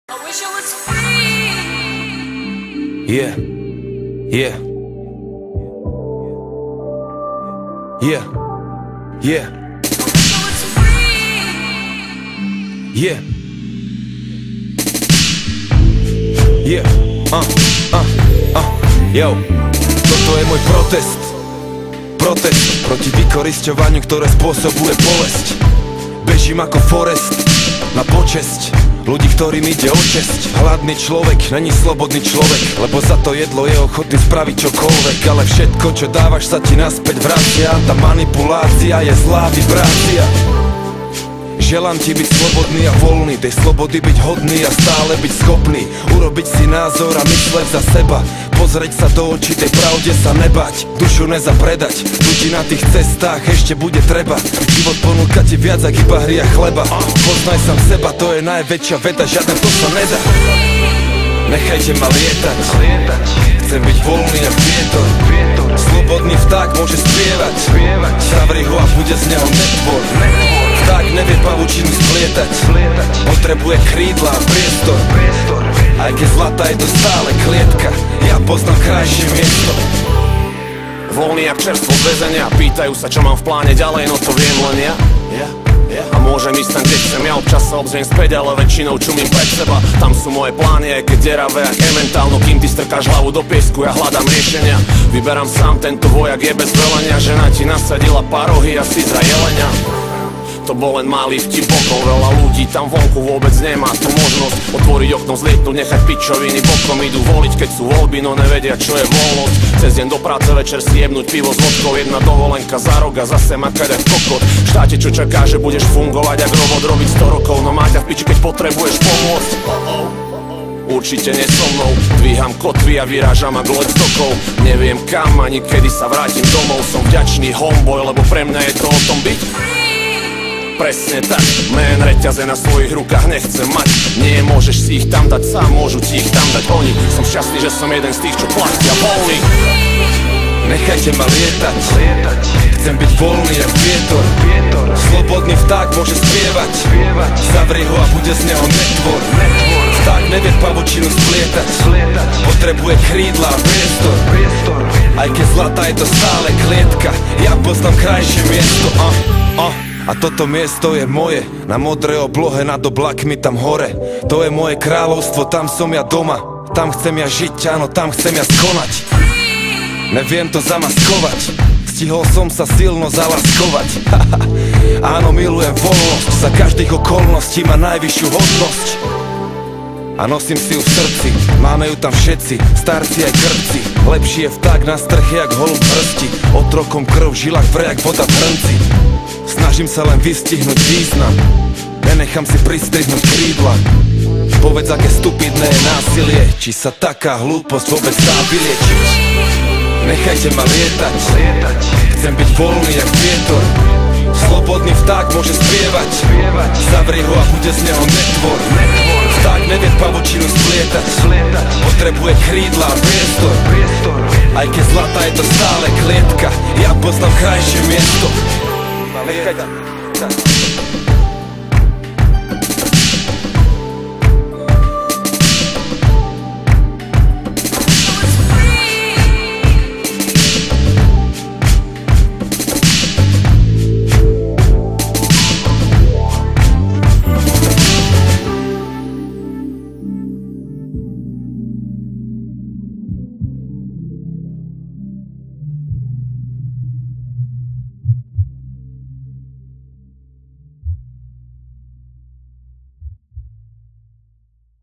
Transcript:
I wish I was free. Yeah, yeah, yeah, yeah, I wish I was free. yeah, yeah, yo, toto je môj protest. Protest proti vykorisťovaniu, ktoré spôsobuje bolesť. Bežím ako Forest na počesť ľudí, ktorým ide o česť. Hladný človek není slobodný človek, lebo za to jedlo je ochotný spraviť čokoľvek. Ale všetko, čo dávaš, sa ti naspäť vracia. Tá manipulácia je zlá vibrácia. Želám ti byť slobodný a voľný, tej slobody byť hodný a stále byť schopný urobiť si názor a mysleť za seba. Pozrieť sa do očí, tej pravde sa nebať, dušu nezapredať. Ľudí na tých cestách ešte bude treba. Život ponúka ti viac ak iba hry a chleba. Poznaj sám seba, to je najväčšia veda, žiadne to sa nedá. Nechajte ma lietať, chcem byť voľný jak vietor. Slobodný vták môže spievať, zavri ho a bude z neho netvor. Vták nevie pavučinu splietať, potrebuje krídla a priestor. Aj keď zlatá je to stále klietka, ja poznám krajšie miesto. Voľný jak čerstvo z väzenia, pýtajú sa čo mám v pláne ďalej, no to viem len ja. A môžem ísť tam, kde chcem, ja občas sa obzriem späť, ale väčšinou čumím pred seba. Tam sú moje plány, aj keď deravé jak ementálno, kým ty strkáš hlavu do piesku, ja hľadám riešenia. Vyberám sám, tento vojak je bez velenia, žena ti nasadila parohy asi za jelenia. To bol len malý vtip bokom, veľa ľudí tam vonku vôbec nemá tú možnosť otvoriť okno, zlietnúť, nechať pičoviny bokom. Idú voliť, keď sú voľby, no nevedia, čo je voľnosť. Cez deň do práce, večer si jebnúť pivo s vodkou, jedna dovolenka za rok a zase makať jak kokot. V štáte, čo čaká, že budeš fungovať jak robot, robiť 100 rokov, no máť ťa v piči, keď potrebuješ pomôcť. Určite nie so mnou, dvíham kotvy a vyrážam ak loď z dokov. Neviem kam, ani kedy sa vrátim domov, som vďačný homeboy, lebo pre mňa je to o tom byť. Presne tak, man, reťaze na svojich rukách nechcem mať. Nie môžeš si ich tam dať sám, môžu ti ich tam dať oni. Som šťastný, že som jeden z tých, čo platia voľný. Nechajte ma lietať, chcem byť voľný jak vietor. Slobodný vták môže spievať, zavri ho a bude z neho netvor. Vták nevie pavučinu splietať, potrebuje krídla a priestor. Aj keď zlatá je to stále klietka, ja poznám krajšie miesto. A toto miesto je moje, na modrej oblohe nad oblakmi tam hore. To je moje kráľovstvo, tam som ja doma. Tam chcem ja žiť, áno, tam chcem ja skonať. Neviem to zamaskovať, stihol som sa silno zalaskovať. Áno, milujem voľnosť, za každých okolností má najvyššiu hodnosť. A nosím si ju v srdci, máme ju tam všetci, starci aj krpci. Lepší je vták na strche jak holub hrsti, otrokom krv v žilách vre jak voda v hrnci. Snažím sa len vystihnúť význam, nenechám si pristrihnúť krídla. Povedz, aké stupidné je násilie, či sa taká hlúposť vôbec dá vyliečiť. Nechajte ma lietať, chcem byť voľný jak vietor. Slobodný vták môže spievať, zavri ho a bude z neho netvor. Vták nevie pavučinu splietať, potrebuje krídla a priestor. Aj keď zlatá je to stále klietka, ja poznám krajšie miesto. Nechajte.